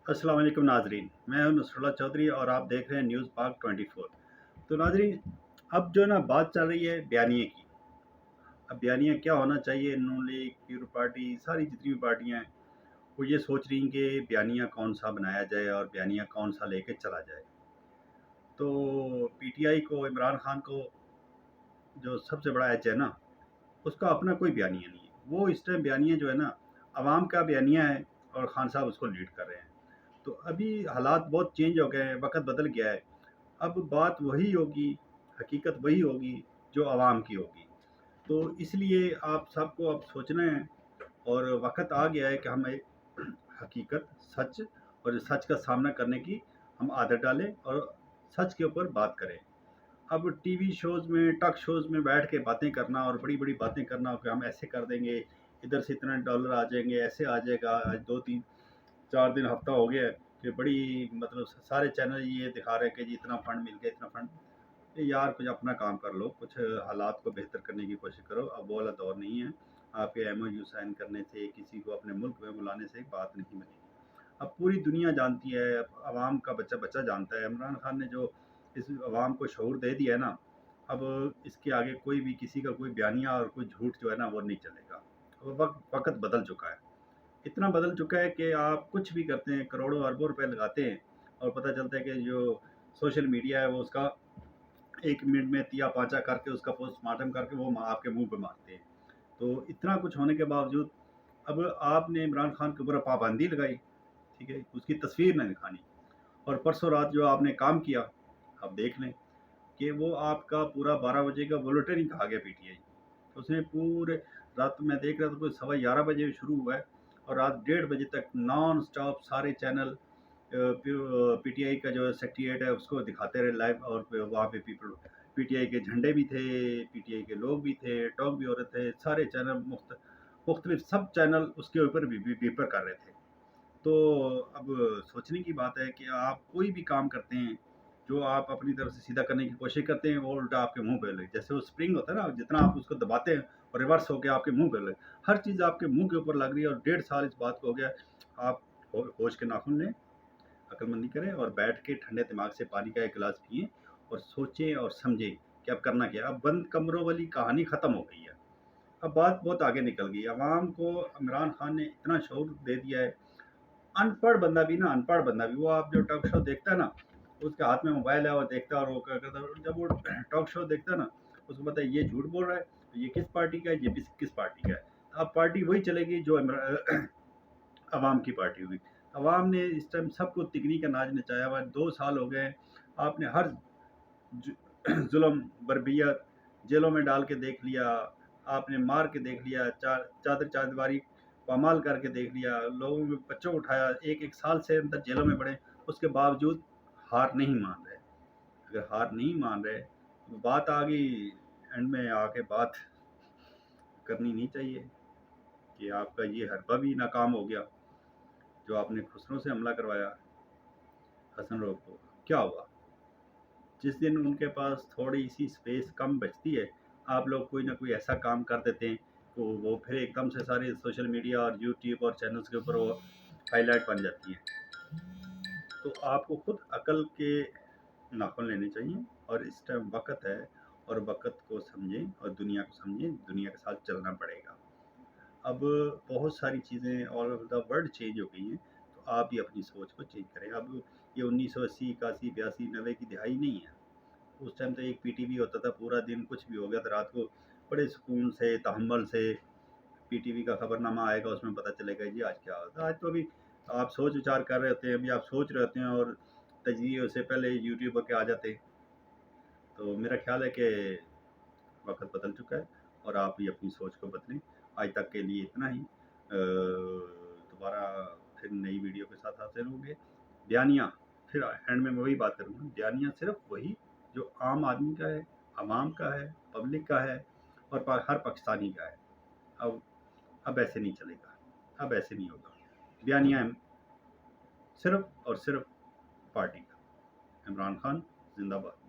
अस्सलाम वालेकुम नाजरीन, मैं हूं नसरुल्लाह चौधरी और आप देख रहे हैं न्यूज़ पाक 24। तो नाजरीन, अब जो है ना बात चल रही है बयानिए की। अब बयानिया क्या होना चाहिए, नून लीग, पीपल पार्टी, सारी जितनी भी पार्टियां हैं वो ये सोच रही हैं कि बयानिया कौन सा बनाया जाए और बयानिया कौन सा लेके चला जाए। तो पीटीआई को, इमरान खान को, जो सबसे बड़ा एच है ना, उसका अपना कोई बयानिया नहीं है। वो इस टाइम बयानिया जो है ना, अवाम का बयानिया है और खान साहब उसको लीड कर रहे हैं। तो अभी हालात बहुत चेंज हो गए हैं, वक्त बदल गया है। अब बात वही होगी, हकीकत वही होगी जो आवाम की होगी। तो इसलिए आप सबको अब सोचना है और वक्त आ गया है कि हम एक हकीकत, सच और सच का सामना करने की हम आदत डालें और सच के ऊपर बात करें। अब टीवी शोज़ में, टॉक शोज़ में बैठ के बातें करना और बड़ी-बड़ी बातें करना कि हम ऐसे कर देंगे, इधर से इतना डॉलर आ जाएँगे, ऐसे आ जाएगा। आज 2-3 4 दिन हफ्ता हो गया है कि बड़ी मतलब सारे चैनल ये दिखा रहे हैं कि जी इतना फंड मिल गया, इतना फंड। यार कुछ अपना काम कर लो, कुछ हालात को बेहतर करने की कोशिश करो। अब वो वाला दौर नहीं है। आपके एमओयू साइन करने से, किसी को अपने मुल्क में बुलाने से बात नहीं बनेगी। अब पूरी दुनिया जानती है, अब आवाम का बच्चा बच्चा जानता है। इमरान खान ने जो इस आवाम को शऊर दे दिया है ना, अब इसके आगे कोई भी किसी का कोई बयानिया और कोई झूठ जो है ना वो नहीं चलेगा। वो वक्त बदल चुका है। इतना बदल चुका है कि आप कुछ भी करते हैं, करोड़ों अरबों रुपए लगाते हैं और पता चलता है कि जो सोशल मीडिया है वो उसका 1 मिनट में तिया पांचा करके उसका पोस्टमार्टम करके वो आपके मुंह पे मारते हैं। तो इतना कुछ होने के बावजूद अब आपने इमरान खान के ऊपर पाबंदी लगाई, ठीक है, उसकी तस्वीर नहीं दिखानी। और परसों रात जो आपने काम किया, आप देख लें कि वो आपका पूरा 12 बजे का बुलेटिन ही खा गया पीटीआई। उसने पूरे रात मैं देख रहा था, कोई 11:15 शुरू हुआ है और रात 1:30 बजे तक नॉन स्टॉप सारे चैनल पीटीआई का जो सेक्रेटेरिएट है उसको दिखाते रहे लाइव। और वहाँ पे पीपल पीटीआई के झंडे भी थे, पीटीआई के लोग भी थे, टॉक भी हो रहे थे, सारे चैनल मुख्तलिफ सब चैनल उसके ऊपर भी पेपर कर रहे थे। तो अब सोचने की बात है कि आप कोई भी काम करते हैं, जो आप अपनी तरफ से सीधा करने की कोशिश करते हैं, वो उल्टा आपके मुँह पे लगे। जैसे वो स्प्रिंग होता है ना, जितना आप उसको दबाते हैं और रिवर्स होके आपके मुँह पे लगे। हर चीज़ आपके मुँह के ऊपर लग रही है और 1.5 साल इस बात को हो गया। आप होश के नाखून लें, अक्लमंदी करें और बैठ के ठंडे दिमाग से पानी का एक गिलास पिएँ और सोचें और समझें कि अब करना क्या है। अब बंद कमरों वाली कहानी ख़त्म हो गई है। अब बात बहुत आगे निकल गई है। अवाम को इमरान खान ने इतना शऊर दे दिया है। अनपढ़ बंदा भी, वो आप जो टॉक शो देखता है ना, उसके हाथ में मोबाइल है और देखता है और वो क्या करता है, जब वो टॉक शो देखता है ना, उसको पता है ये झूठ बोल रहा है, तो ये किस पार्टी का है, ये किस पार्टी का है। तो अब पार्टी वही चलेगी जो अवाम की पार्टी हुई। अवाम ने इस टाइम सबको तिगनी का नाच नचाया हुआ है। 2 साल हो गए हैं, आपने हर जुल्म, बर्बियत जेलों में डाल के देख लिया, आपने मार के देख लिया, चादर चारदीवारी पामाल करके देख लिया, लोगों के बच्चों को उठाया, एक एक साल से अंदर जेलों में पड़े, उसके बावजूद हार नहीं मान रहे। अगर हार नहीं मान रहे तो बात आ गई, एंड में आके बात करनी नहीं चाहिए कि आपका ये हरबा भी नाकाम हो गया। जो आपने खुसरो से हमला करवाया, हसन रोग को, क्या हुआ? जिस दिन उनके पास थोड़ी सी स्पेस कम बचती है, आप लोग कोई ना कोई ऐसा काम कर देते हैं, तो वो फिर एकदम से सारे सोशल मीडिया और यूट्यूब और चैनल्स के ऊपर वो हाईलाइट बन जाती है। तो आपको खुद अकल के नाखून लेने चाहिए और इस टाइम वक्त है, और वक्त को समझें और दुनिया को समझें, दुनिया के साथ चलना पड़ेगा। अब बहुत सारी चीज़ें all over the world change हो गई हैं, तो आप भी अपनी सोच को चेंज करें। अब ये 1980, 81, 82, 90 की दिहाई नहीं है। उस टाइम तो एक पीटीवी होता था, पूरा दिन कुछ भी हो गया तो रात को बड़े सुकून से, तहम्मुल से पीटीवी का खबरनामा आएगा, उसमें पता चलेगा जी आज क्या होता है। आज तो अभी आप सोच विचार कर रहे होते हैं, अभी आप सोच रहे होते हैं और तजज़िये से पहले यूट्यूब पर के आ जाते हैं। तो मेरा ख्याल है कि वक्त बदल चुका है और आप भी अपनी सोच को बदलें। आज तक के लिए इतना ही। दोबारा फिर नई वीडियो के साथ हाजिर होंगे। बयानिया, फिर एंड में मैं वही बात करूँगा, बयानिया सिर्फ वही जो आम आदमी का है, आवाम का है, पब्लिक का है और हर पाकिस्तानी का है। अब अब ऐसे नहीं चलेगा, अब ऐसे नहीं होगा। बयानिया सिर्फ और सिर्फ पार्टी का। इमरान खान जिंदाबाद।